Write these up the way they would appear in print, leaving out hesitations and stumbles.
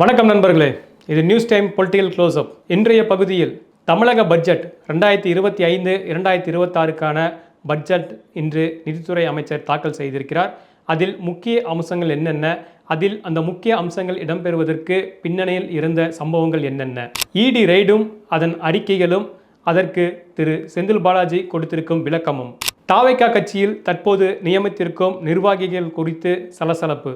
வணக்கம் நண்பர்களே, இது நியூஸ் டைம் பொலிட்டிக்கல் க்ளோஸ்அப். இன்றைய பகுதியில் தமிழக பட்ஜெட் 2025-2026க்கான பட்ஜெட் இன்று நிதித்துறை அமைச்சர் தாக்கல் செய்திருக்கிறார். அதில் முக்கிய அம்சங்கள் என்னென்ன, அதில் அந்த முக்கிய அம்சங்கள் இடம்பெறுவதற்கு பின்னணியில் இருந்த சம்பவங்கள் என்னென்ன, இடி ரெய்டும் அதன் அறிக்கைகளும், அதற்கு திரு செந்தில் பாலாஜி கொடுத்திருக்கும் விளக்கமும், தாவேகா கட்சியில் தற்போது நியமித்திருக்கும் நிர்வாகிகள் குறித்து சலசலப்பு,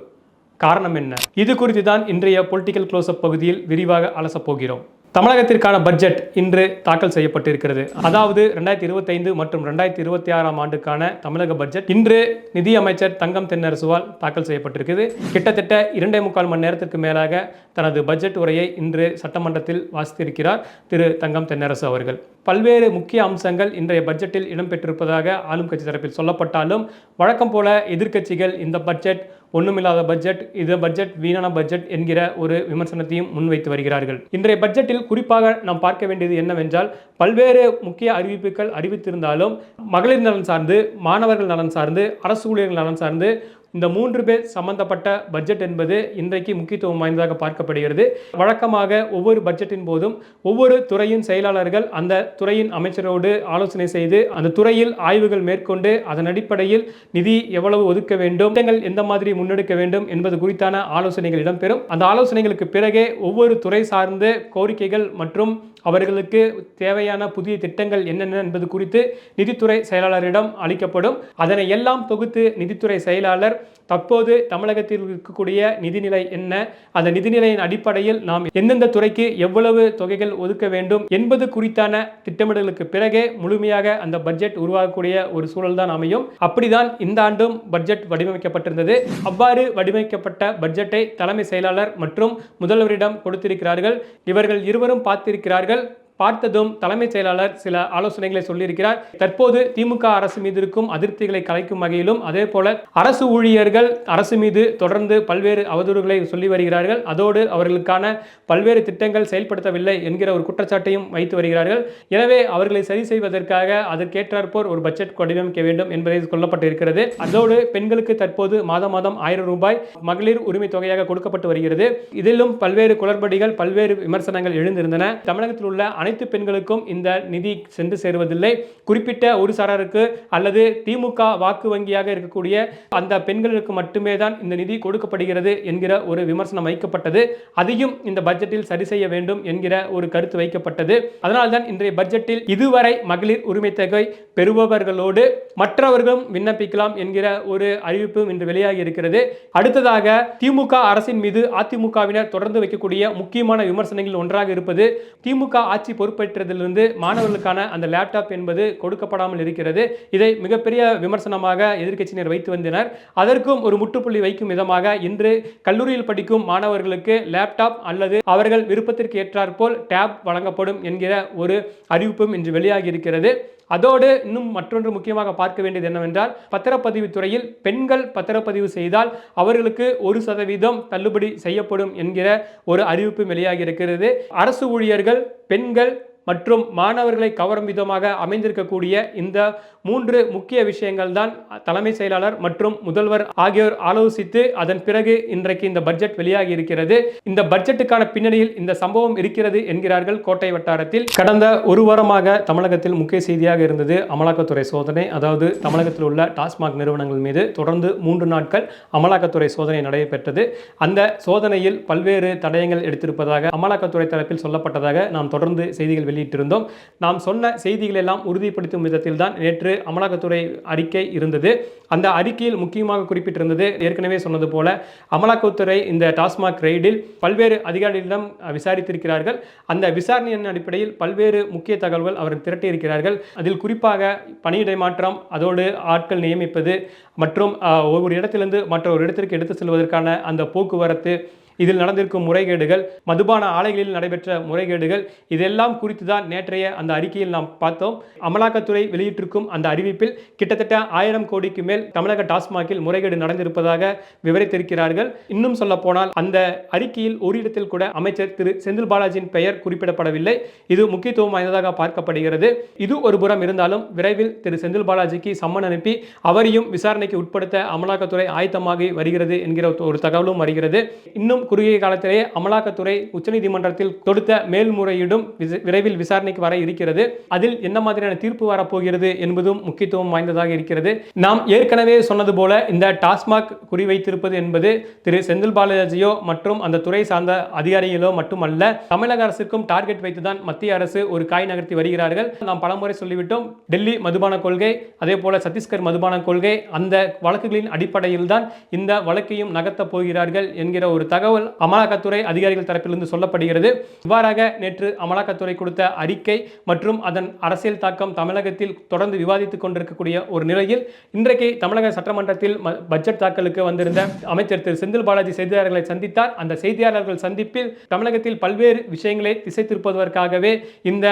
காரணம் என்ன, இது குறித்து தான் இன்றைய பொலிட்டிக்கல் க்ளோஸ்அப் பகுதியில் விரிவாக அலசப் போகிறோம். தமிழகத்திற்கான பட்ஜெட் இன்று தாக்கல் செய்யப்பட்டிருக்கிறது. அதாவது 2025 மற்றும் 2026ஆம் ஆண்டுக்கான தமிழக பட்ஜெட் இன்று நிதி அமைச்சர் தங்கம் தென்னரசுவால் தாக்கல் செய்யப்பட்டிருக்கிறது. கிட்டத்தட்ட 2.25 மணி நேரத்திற்கு மேலாக தனது பட்ஜெட் உரையை இன்று சட்டமன்றத்தில் வாசித்திருக்கிறார் திரு தங்கம் தென்னரசு அவர்கள். பல்வேறு முக்கிய அம்சங்கள் இன்றைய பட்ஜெட்டில் இடம்பெற்றிருப்பதாக ஆளும் கட்சி தரப்பில் சொல்லப்பட்டாலும், வழக்கம் போல எதிர்க்கட்சிகள் இந்த பட்ஜெட் ஒன்றுமில்லாத பட்ஜெட், இது பட்ஜெட் வீணான பட்ஜெட் என்கிற ஒரு விமர்சனத்தையும் முன்வைத்து வருகிறார்கள். இன்றைய பட்ஜெட்டில் குறிப்பாக நாம் பார்க்க வேண்டியது என்னவென்றால், பல்வேறு முக்கிய அறிவிப்புகள் அறிவித்திருந்தாலும் மகளிர் நலன் சார்ந்து, மாணவர்கள் நலன் சார்ந்து, அரசு ஊழியர்கள் நலன் சார்ந்து இந்த 3 பேர் சம்பந்தப்பட்ட பட்ஜெட் என்பது இன்றைக்கு முக்கியத்துவம் வாய்ந்ததாக பார்க்கப்படுகிறது. வழக்கமாக ஒவ்வொரு பட்ஜெட்டின் போதும் ஒவ்வொரு துறையின் செயலாளர்கள் அந்த துறையின் அமைச்சரோடு ஆலோசனை செய்து அந்த துறையில் ஆய்வுகள் மேற்கொண்டு அதன் அடிப்படையில் நிதி எவ்வளவு ஒதுக்க வேண்டும், திட்டங்கள் எந்த மாதிரி முன்னெடுக்க வேண்டும் என்பது குறித்தான ஆலோசனைகள் இடம்பெறும். அந்த ஆலோசனைகளுக்கு பிறகே ஒவ்வொரு துறை சார்ந்த கோரிக்கைகள் மற்றும் அவர்களுக்கு தேவையான புதிய திட்டங்கள் என்னென்ன என்பது குறித்து நிதித்துறை செயலாளரிடம் அளிக்கப்படும். அதனை எல்லாம் தொகுத்து நிதித்துறை செயலாளர் தற்போது தமிழகத்தில் இருக்கக்கூடிய நிதிநிலை என்ன, அந்த நிதிநிலையின் அடிப்படையில் நாம் எந்தெந்த துறைக்கு எவ்வளவு தொகைகள் ஒதுக்க வேண்டும் என்பது குறித்தான திட்டமிடலுக்கு பிறகே முழுமையாக அந்த பட்ஜெட் உருவாகக்கூடிய ஒரு சூழல் தான் அமையும். அப்படிதான் இந்த ஆண்டும் பட்ஜெட் வடிவமைக்கப்பட்டிருந்தது. அவ்வாறு வடிவமைக்கப்பட்ட பட்ஜெட்டை தலைமை செயலாளர் மற்றும் முதல்வரிடம் கொடுத்திருக்கிறார்கள். இவர்கள் இருவரும் பார்த்திருக்கிறார்கள். பார்த்ததும் தலைமைச் செயலாளர் சில ஆலோசனைகளை சொல்லியிருக்கிறார். தற்போது திமுக அரசு மீது இருக்கும் அதிருப்திகளை கலைக்கும் வகையிலும், அதே போல அரசு ஊழியர்கள் அரசு மீது தொடர்ந்து பல்வேறு அவதூறுகளை சொல்லி வருகிறார்கள். அதோடு அவர்களுக்கான பல்வேறு திட்டங்கள் செயல்படுத்தவில்லை என்கிற ஒரு குற்றச்சாட்டையும் வைத்து வருகிறார்கள். எனவே அவர்களை சரி செய்வதற்காக அதற்கேற்றாற்போர் ஒரு பட்ஜெட் வடிவமைக்க வேண்டும் என்பதை சொல்லப்பட்டிருக்கிறது. அதோடு பெண்களுக்கு தற்போது மாதம் 1000 ரூபாய் மகளிர் உரிமை தொகையாக கொடுக்கப்பட்டு வருகிறது. இதிலும் பல்வேறு குளறுபடிகள், பல்வேறு விமர்சனங்கள் எழுந்திருந்தன. தமிழகத்தில் உள்ள அனைத்து பெண்களுக்கும் இந்த நிதி சென்று சேருவதில்லை. குறிப்பிட்ட ஒரு சாராருக்கு அல்லது திமுக வாக்கு வங்கியாக இருக்கக்கூடிய அந்த பெண்களுக்கு மட்டுமே தான் இந்த நிதி கொடுக்கப்படுகிறது என்கிற ஒரு விமர்சனம் வைக்கப்பட்டது. அதையும் இந்த பட்ஜெட்டில் சரி செய்ய வேண்டும் என்கிற ஒரு கருத்து வைக்கப்பட்டது. அதனால்தான் இன்றைய பட்ஜெட்டில் இதுவரை மகளிர் உரிமை தொகை பெறுபவர்களோடு மற்றவர்களும் விண்ணப்பிக்கலாம் என்கிற ஒரு அறிவிப்பும் இன்று வெளியாகி இருக்கிறது. அடுத்ததாக திமுக அரசின் மீது அதிமுகவினர் தொடர்ந்து வைக்கக்கூடிய முக்கியமான விமர்சனங்கள் ஒன்றாக இருப்பது, திமுக ஆட்சி பொறுப்பேற்றதிலிருந்து மாணவர்களுக்கான அந்த லேப்டாப் என்பது கொடுக்கப்படாமல் இருக்கிறது. இதை மிகப்பெரிய விமர்சனமாக எதிர்க்கட்சியினர் வைத்து வந்தனர். அதற்கும் ஒரு முற்றுப்புள்ளி வைக்கும் விதமாக இன்று கல்லூரியில் படிக்கும் மாணவர்களுக்கு லேப்டாப் அல்லது அவர்கள் விருப்பத்திற்கு ஏற்றாற்போல் டேப் வழங்கப்படும் என்கிற ஒரு அறிவிப்பும் இன்று வெளியாகி இருக்கிறது. அதோடு இன்னும் மற்றொன்று முக்கியமாக பார்க்க வேண்டியது என்னவென்றால், பத்திரப்பதிவு துறையில் பெண்கள் பத்திரப்பதிவு செய்தால் அவர்களுக்கு 1% தள்ளுபடி செய்யப்படும் என்கிற ஒரு அறிவிப்பு வெளியாகி இருக்கிறது. அரசு ஊழியர்கள், பெண்கள் மற்றும் மாணவர்களை கவரும் விதமாக அமைந்திருக்கக்கூடிய இந்த 3 முக்கிய விஷயங்கள் தான் தலைமை செயலாளர் மற்றும் முதல்வர் ஆகியோர் ஆலோசித்து அதன் பிறகு இன்றைக்கு இந்த பட்ஜெட் வெளியாகி இருக்கிறது. இந்த பட்ஜெட்டுக்கான பின்னணியில் இந்த சம்பவம் இருக்கிறது என்கிறார்கள் கோட்டை வட்டாரத்தில். கடந்த ஒரு வாரமாக தமிழகத்தில் முக்கிய செய்தியாக இருந்தது அமலாக்கத்துறை சோதனை. அதாவது தமிழகத்தில் உள்ள டாஸ்மாக் நிறுவனங்கள் மீது தொடர்ந்து 3 நாட்கள் அமலாக்கத்துறை சோதனை நடைபெற்றது. அந்த சோதனையில் பல்வேறு தடயங்கள் எடுத்திருப்பதாக அமலாக்கத்துறை தரப்பில் சொல்லப்பட்டதாக நாம் தொடர்ந்து செய்திகள் வெளியிட்டிருந்தோம். நாம் சொன்ன செய்திகள் எல்லாம் உறுதிப்படுத்தும் விதத்தில் தான் நேற்று அமலாக்கத்துறை அறிக்கை இருந்தது. அந்த அறிக்கையில் முக்கியமாக குறிப்பிட்டிருந்தது, ஏற்கனவே சொன்னது போல அமலாக்கத்துறை இந்த டாஸ்மாக் ரெய்டில் பல்வேறு அதிகாரிகளிடம் விசாரித்திருக்கிறார்கள். அந்த விசாரணையின் அடிப்படையில் பல்வேறு முக்கிய தகவல்கள் அவர்கள் திரட்டியிருக்கிறார்கள். அதில் குறிப்பாக பணியிடை மாற்றம், அதோடு ஆட்கள் நியமிப்பது மற்றும் ஒவ்வொரு இடத்திலிருந்து மற்றொரு இடத்திற்கு எடுத்து செல்வதற்கான அந்த போக்குவரத்து, இதில் நடந்திருக்கும் முறைகேடுகள், மதுபான ஆலைகளில் நடைபெற்ற முறைகேடுகள், இதெல்லாம் குறித்து தான் நேற்றைய அந்த அறிக்கையில் நாம் பார்த்தோம். அமலாக்கத்துறை வெளியிட்டிருக்கும் அந்த அறிவிப்பில் கிட்டத்தட்ட 1000 கோடிக்கு மேல் தமிழக டாஸ்மாகில் முறைகேடு நடந்திருப்பதாக விவரித்திருக்கிறார்கள். இன்னும் சொல்ல போனால் அந்த அறிக்கையில் ஒரு இடத்தில் கூட அமைச்சர் திரு செந்தில் பாலாஜியின் பெயர் குறிப்பிடப்படவில்லை. இது முக்கியத்துவம் வாய்ந்ததாக பார்க்கப்படுகிறது. இது ஒரு புறம் இருந்தாலும் விரைவில் திரு செந்தில் பாலாஜிக்கு சம்மன் அனுப்பி அவரையும் விசாரணைக்கு உட்படுத்த அமலாக்கத்துறை ஆயத்தமாகி வருகிறது என்கிற ஒரு தகவலும் வருகிறது. இன்னும் குறுகிய காலத்திலே அமலாக்கத்துறை உச்சநீதிமன்றத்தில் தொடுத்த மேல்முறையீடும் விரைவில் விசாரணைக்கு வர இருக்கிறது. அதில் என்ன மாதிரியான தீர்ப்பு வரப்போகிறது என்பதும் முக்கியத்துவம் வாய்ந்ததாக இருக்கிறது. நாம் ஏற்கனவே சொன்னது போல இந்த டாஸ்மாக் குறிவைத்திருப்பது என்பது திரு செந்தில் பாலாஜியோ மற்றும் அந்த துறை சார்ந்த அதிகாரிகளோ மட்டுமல்ல, தமிழக அரசுக்கும் டார்கெட் வைத்துதான் மத்திய அரசு ஒரு காய் நகர்த்தி வருகிறார்கள். நாம் பலமுறை சொல்லிவிட்டோம், டெல்லி மதுபான கொள்கை, அதே போல சத்தீஸ்கர் மதுபான கொள்கை, அந்த வழக்குகளின் அடிப்படையில் தான் இந்த வழக்கையும் நகர்த்தப் போகிறார்கள் என்கிற ஒரு தகவல் அமலாக்கத்துறை அதிகாரிகள் தரப்பிலிருந்து சொல்லப்படுகிறது. இவ்வாறாக நேற்று அமலாக்கத்துறை கொடுத்த அறிக்கை மற்றும் அதன் அரசியல் தாக்கம் தமிழகத்தில் தொடர்ந்து விவாதித்துக் கொண்டிருக்கக்கூடிய ஒரு நிலையில் இன்றைக்கு தமிழக சட்டமன்றத்தில் பட்ஜெட் தாக்கலுக்கு வந்திருந்த அமைச்சர் திரு செந்தில் பாலாஜி செய்தியாளர்களை சந்தித்தார். அந்த செய்தியாளர்கள் சந்திப்பில் தமிழகத்தில் பல்வேறு விஷயங்களை திசை திருப்பதற்காகவே இந்த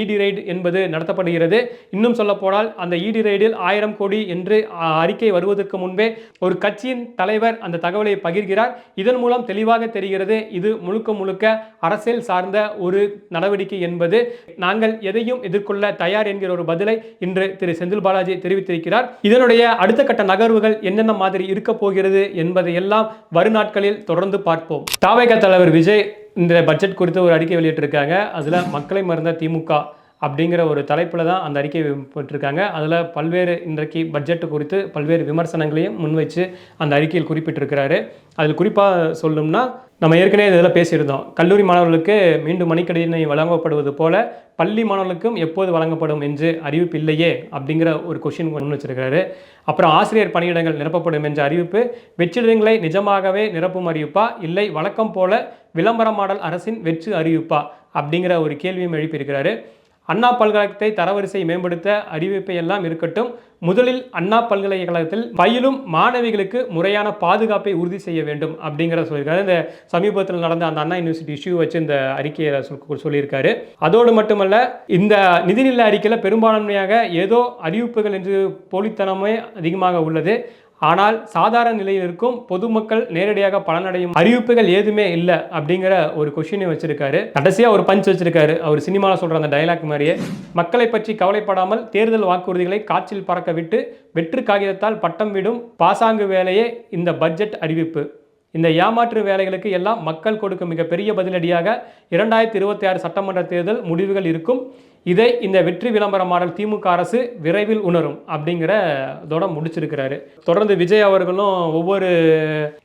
இடி ரெய்டு என்பது நடத்தப்படுகிறது. இன்னும் சொல்ல போனால் அந்த இடி ரெய்டில் 1000 கோடி என்று அறிக்கை வருவதற்கு முன்பே ஒரு கட்சியின் தலைவர் அந்த தகவலை பகிர்கிறார். இதன் மூலம் தெளிவாக தெரிகிறது இது முழுக்க முழுக்க அரசியல் சார்ந்த ஒரு நடவடிக்கை என்பது. நாங்கள் எதையும் எதிர்கொள்ள தயார் என்கிற ஒரு பதிலை இன்று திரு செந்தில் பாலாஜி தெரிவித்திருக்கிறார். இதனுடைய அடுத்த கட்ட நகர்வுகள் என்னென்ன மாதிரி இருக்க போகிறது என்பதை எல்லாம் வரும் நாட்களில் தொடர்ந்து பார்ப்போம். தாவேகா தலைவர் விஜய் இந்த பட்ஜெட் குறித்து ஒரு அறிக்கை வெளியிட்டிருக்காங்க. அதில் மக்களை மறந்த திமுக அப்படிங்கிற ஒரு தலைப்பில் தான் அந்த அறிக்கை போட்டிருக்காங்க. அதில் பல்வேறு இன்றைக்கு பட்ஜெட்டு குறித்து பல்வேறு விமர்சனங்களையும் முன்வைச்சு அந்த அறிக்கையில் குறிப்பிட்டிருக்கிறாரு. அதில் குறிப்பாக சொல்லணும்னா, நம்ம ஏற்கனவே இதில் பேசியிருந்தோம், கல்லூரி மாணவர்களுக்கு மீண்டும் மணிக்கடினை வழங்கப்படுவது போல பள்ளி மாணவர்களுக்கும் எப்போது வழங்கப்படும் என்று அறிவிப்பு இல்லையே அப்படிங்கிற ஒரு கொஸ்டின் முன் வச்சிருக்காரு. அப்புறம் ஆசிரியர் பணியிடங்கள் நிரப்பப்படும் என்ற அறிவிப்பு வெற்றிடங்களை நிஜமாகவே நிரப்பும் அறிவிப்பா, இல்லை வழக்கம் போல விளம்பர மாடல் அரசின் வெற்று அறிவிப்பா அப்படிங்கிற ஒரு கேள்வியும் எழுப்பியிருக்கிறாரு. அண்ணா பல்கலைக்கழகத்தை தரவரிசை மேம்படுத்த அறிவிப்பை எல்லாம் இருக்கட்டும், முதலில் அண்ணா பல்கலைக்கழகத்தில் பயிலும் மாணவிகளுக்கு முறையான பாதுகாப்பை உறுதி செய்ய வேண்டும் அப்படிங்கிற சொல்லியிருக்காரு. இந்த சமீபத்தில் நடந்த அந்த அண்ணா யூனிவர்சிட்டி இஷ்யூ வச்சு இந்த அறிக்கையை சொல்லியிருக்காரு. அதோடு மட்டுமல்ல, இந்த நிதிநிலை அறிக்கையில் பெரும்பான்மையாக ஏதோ அறிவிப்புகள் என்று போலித்தனமே அதிகமாக உள்ளது. ஆனால் சாதாரண நிலையில் இருக்கும் பொதுமக்கள் நேரடியாக பலனடையும் அறிவிப்புகள் ஏதுமே இல்லை அப்படிங்கிற ஒரு கொஸ்டினை வச்சிருக்காரு. கடைசியாக ஒரு பஞ்ச் வச்சிருக்காரு. அவர் சினிமாவில் சொல்கிற அந்த டைலாக் மாதிரியே, மக்களை பற்றி கவலைப்படாமல் தேர்தல் வாக்குறுதிகளை காற்றில் பறக்க விட்டு வெற்று காகிதத்தால் பட்டம் விடும் பாசாங்கு வேலையே இந்த பட்ஜெட் அறிவிப்பு. இந்த ஏமாற்று வேலைகளுக்கு எல்லாம் மக்கள் கொடுக்கும் மிகப்பெரிய பதிலடியாக 2026 சட்டமன்ற தேர்தல் முடிவுகள் இருக்கும். இதை இந்த வெற்றி விளம்பர மாடல் திமுக அரசு விரைவில் உணரும் அப்படிங்கிற இதோட முடிச்சிருக்கிறாரு. தொடர்ந்து விஜய் அவர்களும் ஒவ்வொரு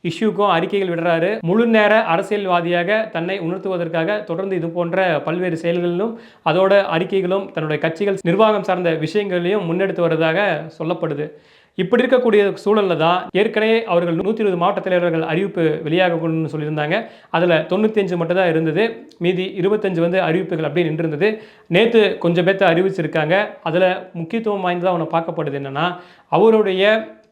இஷ்யூக்கும் அறிக்கைகள் விடுறாரு. முழு நேர அரசியல்வாதியாக தன்னை உணர்த்துவதற்காக தொடர்ந்து இது போன்ற பல்வேறு செயல்களிலும் அதோட அறிக்கைகளும் தன்னுடைய கட்சிகள் நிர்வாகம் சார்ந்த விஷயங்களையும் முன்னெடுத்து வருவதாக சொல்லப்படுது. இப்படி இருக்கக்கூடிய சூழலில் தான் ஏற்கனவே அவர்கள் 120 மாவட்ட தலைவர்கள் அறிவிப்பு வெளியாகணும்னு சொல்லியிருந்தாங்க. அதில் 95 மட்டும் தான் இருந்தது, மீதி 25 அறிவிப்புகள் அப்படி நின்றிருந்தது. நேற்று கொஞ்சம் பேர்த்த அறிவிச்சிருக்காங்க. அதில் முக்கியத்துவம் வாய்ந்ததாக ஒன்று பார்க்கப்படுது என்னென்னா, அவருடைய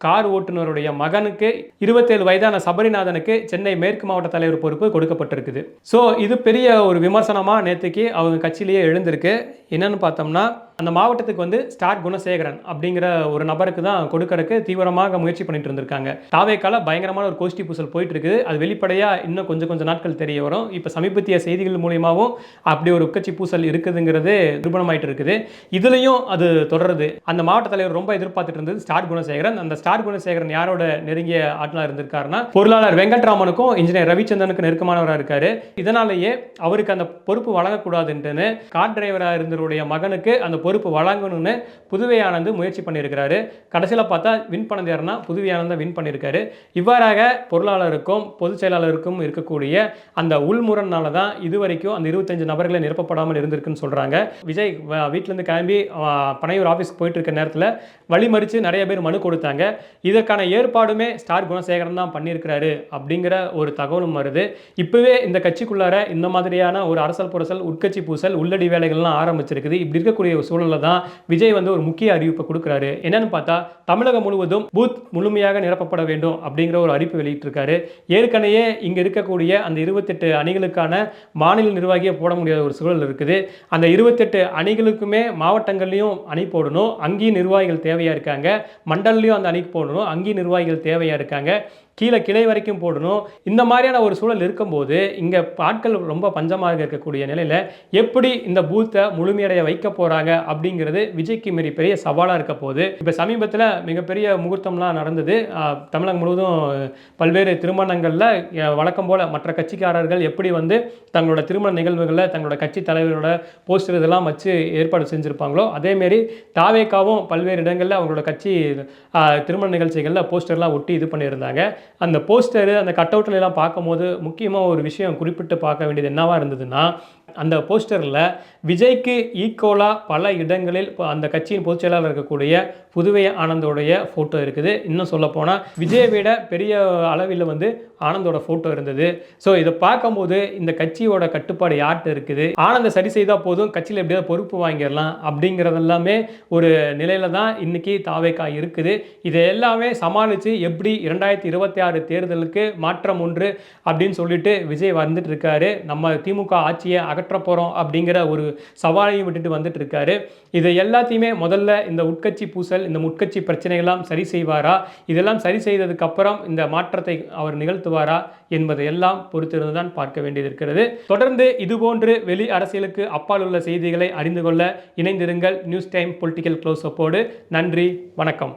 கார் ஓட்டுநருடைய மகனுக்கு 27 வயதான சபரிநாதனுக்கு சென்னை மேற்கு மாவட்ட தலைவர் பொறுப்பு கொடுக்கப்பட்டிருக்குது. ஸோ இது பெரிய ஒரு விமர்சனமாக நேற்றுக்கு அவங்க கட்சியிலேயே எழுந்திருக்கு. என்னன்னு பார்த்தோம்னா, அந்த மாவட்டத்துக்கு ஸ்டார் குணசேகரன் அப்படிங்கிற ஒரு நபருக்கு தான் கொடுக்கறதுக்கு தீவிரமாக முயற்சி பண்ணிட்டு இருந்திருக்காங்க. தாவேக்கால பயங்கரமான ஒரு கோஷ்டி பூசல் போயிட்டு இருக்குது. அது வெளிப்படையாக இன்னும் கொஞ்சம் நாட்கள் தெரிய வரும். இப்போ சமீபத்திய செய்திகள் மூலியமாகவும் அப்படி ஒரு உட்கட்சி பூசல் இருக்குதுங்கிறது நிரூபணமாயிட்டு இருக்குது. இதுலையும் அது தொடருது. அந்த மாவட்ட தலைவர் ரொம்ப எதிர்பார்த்துட்டு இருந்தது ஸ்டார் குணசேகரன். அந்த ஸ்டார் குணசேகரன் யாரோட நெருங்கிய ஆட்களா இருந்திருக்காருன்னா, பொருளாளர் வெங்கட்ராமனுக்கும் இன்ஜினியர் ரவிச்சந்திரனுக்கும் நெருக்கமானவராக இருக்காரு. இதனாலேயே அவருக்கு அந்த பொறுப்பு வழங்கக்கூடாதுன்னு கார் டிரைவராக இருந்தவருடைய மகனுக்கு அந்த பொறுப்பு வழங்கணும்னு புதுவை ஆனந்த் முயற்சி பண்ணியிருக்கிறாரு. கடைசியில் பார்த்தா வின் பண்ணது யாருன்னா புதுவை ஆனந்த் வின் பண்ணியிருக்காரு. இவ்வாறாக பொருளாளருக்கும் பொதுச் செயலாளருக்கும் இருக்கக்கூடிய அந்த உள்முரண்னால தான் இதுவரைக்கும் அந்த 25 நபர்களை நிரப்பப்படாமல் இருந்திருக்குன்னு சொல்றாங்க. விஜய் வீட்டிலேருந்து கிளம்பி பனையூர் ஆஃபீஸ்க்கு போயிட்டு இருக்க நேரத்தில் வழிமறித்து நிறைய பேர் மனு கொடுத்தாங்க. இதற்கான ஏற்பாடுமே ஸ்டார் குணசேகரன் தான் பண்ணியிருக்கிறாரு அப்படிங்கிற ஒரு தகவலும் வருது. இப்பவே இந்த கட்சிக்குள்ளார இந்த மாதிரியான ஒரு அரசல் புரசல், உட்கட்சி பூசல், உள்ளடி வேலைகள்லாம் ஆரம்பிச்சிருக்குது. இப்படி இருக்கக்கூடிய சூழலில் தான் விஜய் ஒரு முக்கிய அறிவிப்பை கொடுக்குறாரு. என்னன்னு பார்த்தா, தமிழகம் முழுவதும் பூத் முழுமையாக நிரப்பப்பட வேண்டும் அப்படிங்கிற ஒரு அறிவிப்பு வெளியிட்டிருக்காரு. ஏற்கனவே இங்கே இருக்கக்கூடிய அந்த 28 அணிகளுக்கான மாநில நிர்வாகியை போட முடியாத ஒரு சூழல் இருக்குது. அந்த 28 அணிகளுக்குமே மாவட்டங்கள்லையும் அணி போடணும், அங்கேயும் நிர்வாகிகள் தேவையாக இருக்காங்க. மண்டல்லையும் அந்த அணிக்கு போடணும், அங்கேயும் நிர்வாகிகள் தேவையாக இருக்காங்க. கீழே கிளை வரைக்கும் போடணும். இந்த மாதிரியான ஒரு சூழல் இருக்கும்போது இங்கே ஆட்கள் ரொம்ப பஞ்சமாக இருக்கக்கூடிய நிலையில் எப்படி இந்த பூத்தை முழுமையடைய வைக்க போகிறாங்க அப்படிங்கிறது விஜய்க்கு மாரி பெரிய சவாலாக இருக்க போகுது. இப்போ சமீபத்தில் மிகப்பெரிய முகூர்த்தம்லாம் நடந்தது. தமிழகம் முழுவதும் பல்வேறு திருமணங்களில் வழக்கம் போல் மற்ற கட்சிக்காரர்கள் எப்படி வந்து தங்களோட திருமண நிகழ்வுகளில் தங்களோட கட்சி தலைவரோட போஸ்டர் இதெல்லாம் வச்சு ஏற்பாடு செஞ்சுருப்பாங்களோ அதேமாரி தாவேக்காவும் பல்வேறு இடங்களில் அவங்களோட கட்சி திருமண நிகழ்ச்சிகளில் போஸ்டர்லாம் ஒட்டி இது பண்ணியிருந்தாங்க. அந்த போஸ்டரு அந்த கட் அவுட்லாம் பார்க்கும்போது முக்கியமாக ஒரு விஷயம் குறிப்பிட்டு பார்க்க வேண்டியது என்னவாக இருந்ததுன்னா, அந்த போஸ்டரில் விஜய்க்கு ஈக்குவலாக பல இடங்களில் அந்த கட்சியின் பொதுச் செயலாளர் இருக்கக்கூடிய புதுவை ஆனந்தோடைய ஃபோட்டோ இருக்குது. இன்னும் சொல்லப்போனால் விஜயை விட பெரிய அளவில் வந்து ஆனந்தோட ஃபோட்டோ இருந்தது. ஸோ இதை பார்க்கும்போது இந்த கட்சியோட கட்டுப்பாடு யார்கிட்ட இருக்குது, ஆனந்த சரி செய்தால் போதும் கட்சியில் எப்படியாவது பொறுப்பு வாங்கிடலாம் அப்படிங்கிறதெல்லாமே ஒரு நிலையில் தான் இன்றைக்கி தாவேக்கா இருக்குது. இதை எல்லாமே சமாளித்து எப்படி 2026 தேர்தலுக்கு மாற்றம் ஒன்று அப்படின்னு சொல்லிட்டு விஜய் வந்துட்டு இருக்காரு. நம்ம திமுக ஆட்சியை அகற்ற போகிறோம் அப்படிங்கிற ஒரு சவாலையும் விட்டுட்டு வந்துட்டு இருக்காரு. இதை எல்லாத்தையுமே முதல்ல இந்த உட்கட்சி பூசல், இந்த உட்கட்சி பிரச்சனைகள்லாம் சரி செய்வாரா, இதெல்லாம் சரி செய்ததுக்கு அப்புறம் இந்த மாற்றத்தை அவர் நிகழ்த்துவாரா என்பதை எல்லாம் பொறுத்திருந்து தான் பார்க்க வேண்டியது இருக்கிறது. தொடர்ந்து இதுபோன்று வெளி அரசியலுக்கு அப்பால் உள்ள செய்திகளை அறிந்து கொள்ள இணைந்திருங்கள் நியூஸ் டைம் பொலிட்டிக்கல் க்ளோஸ் அப்போடு. நன்றி, வணக்கம்.